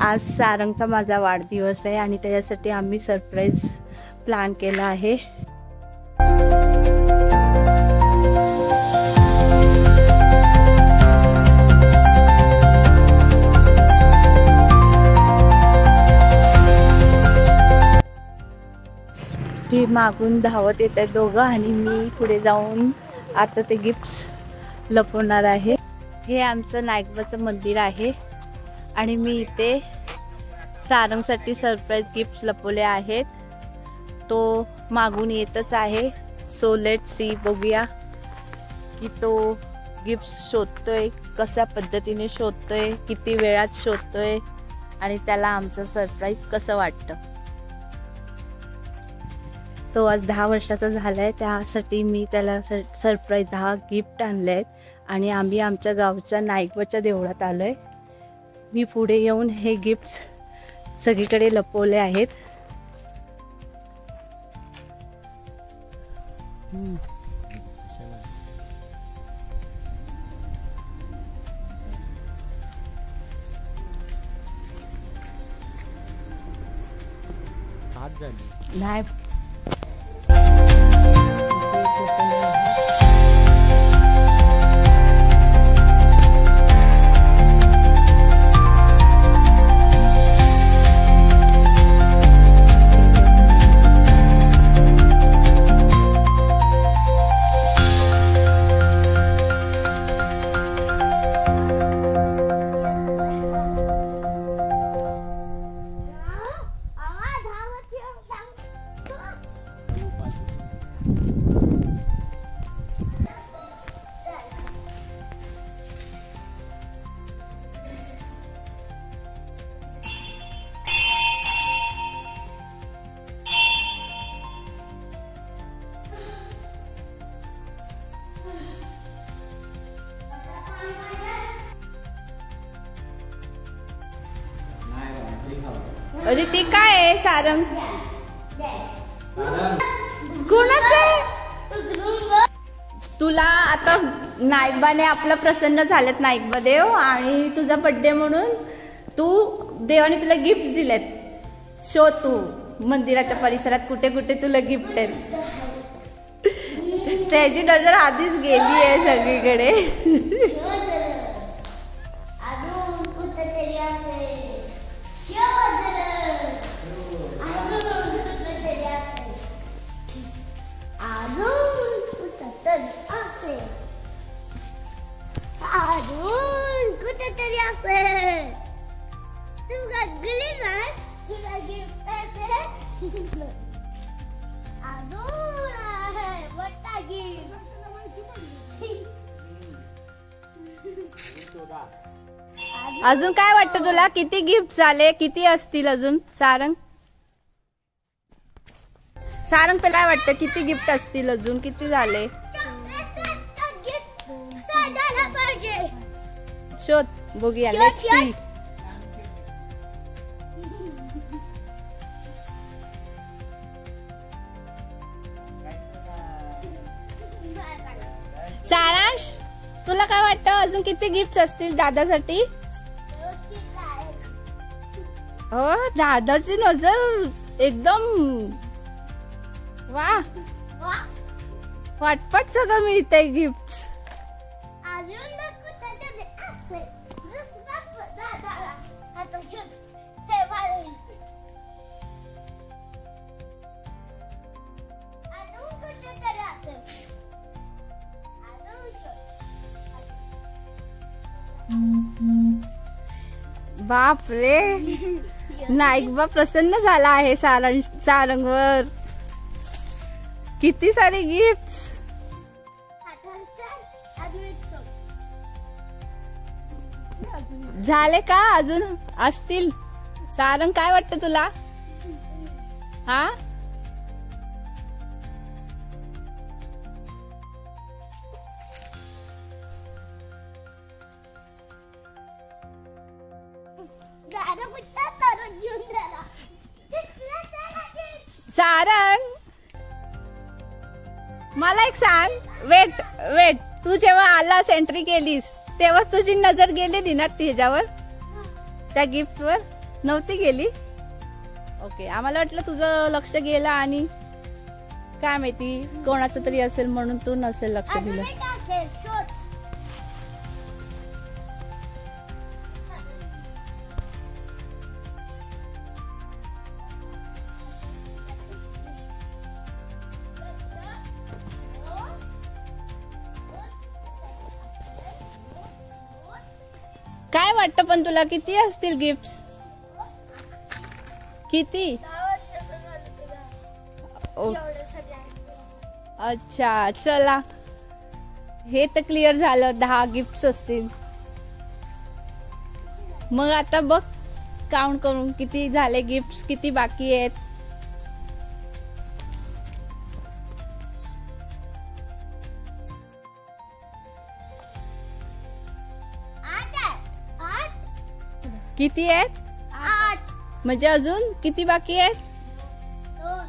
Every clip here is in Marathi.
आज सारंगचा माझा वाढदिवस आहे आणि त्याच्यासाठी आम्ही सरप्राईज प्लॅन केला आहे. ती मागून धावत येत आहेत दोघं आणि मी पुढे जाऊन आता ते गिफ्ट्स लपवणार आहे. हे आमचं नाईकबाचं मंदिर आहे आणि मी इथे सारंगसाठी सरप्राईज गिफ्ट्स लपवले आहेत. तो मागून येतच आहे. सो लेट सी, बघूया की तो गिफ्ट्स शोधतोय, कशा पद्धतीने शोधतोय, किती वेळात शोधतोय आणि त्याला आमचं सरप्राईज कसं वाटतं. तो आज 10 वर्षाचा झालाय, त्यासाठी मी त्याला सरप्राईज 10 गिफ्ट आणले आहेत आणि आम्ही आमच्या गावच्या नाईकबाच्या देवळात आलोय. मी पुढे येऊन हे गिफ्ट्स सगळीकडे लपवले आहेत. नाही अरे ते काय आहे सारंग? कोणाचं आहे? तुला आता नाईकबाने आपलं प्रसन्न झालेत नाईकबा देव आणि तुझा बर्थडे म्हणून तू देवाने तुला गिफ्ट दिलेत. शोध तू मंदिराच्या परिसरात कुठे कुठे तुला गिफ्ट आहेत. त्याची नजर आधीच गेली आहे सगळीकडे. अजून काय वाटतं तुला? किती गिफ्ट झाले? किती असतील अजून सारंग? सारंग पे काय वाटतं किती गिफ्ट असतील अजून? किती झाले? शोध बघूया. Let's see. सारांश, तुला काय वाटतं अजून किती गिफ्ट असतील दादासाठी? हो, दादाची नजर एकदम वा वाटपट सगळं मिळतंय गिफ्ट. बाप रे, नाईकबा प्रसन्न झाला आहे सारंगवर. किती सारे गिफ्ट्स झाले का? अजून असतील? सारंग काय वाटतं तुला? हा, सारंग मला एक सांग. वेट तू जेव्हा आलास एंट्री केलीस तेव्हा तुझी नजर गेलेली ना त्याच्यावर, त्या गिफ्ट वर? नव्हती गेली. ओके, आम्हाला वाटलं तुझं लक्ष गेलं आणि काय माहिती कोणाचं तरी असेल म्हणून तू नसेल लक्ष दिलं. काय वाटतं पण तुला किती असतील गिफ्ट? किती? अच्छा चला, हे तर क्लिअर झालं, 10 गिफ्ट असतील. मग आता बघ काउंट करून किती झाले गिफ्ट, किती बाकी आहेत. किती आहेत? 8. म्हणजे अजून किती बाकी आहेत? 2.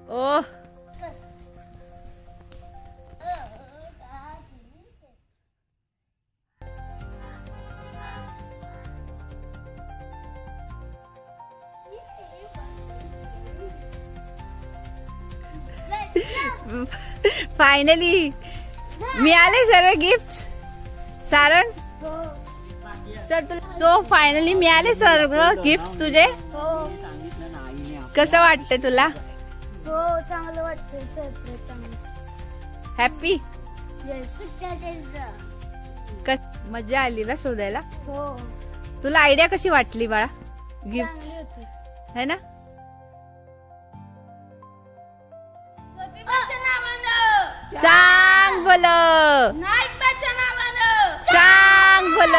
ओह, फायनली मिळाले सर्व गिफ्ट. सारंग चल तुला. सो फायनली मिळाले सर्व गिफ्ट तुझे. कसं वाटतंय तुला? हो, चांगलं वाटतंय. सरप्राईज चांगलं. हॅपी? येस. मजा आली ना शोधायला? हो. तुला आयडिया कशी वाटली बाळा गिफ्ट है ना? चांग बोल, चांग बोल.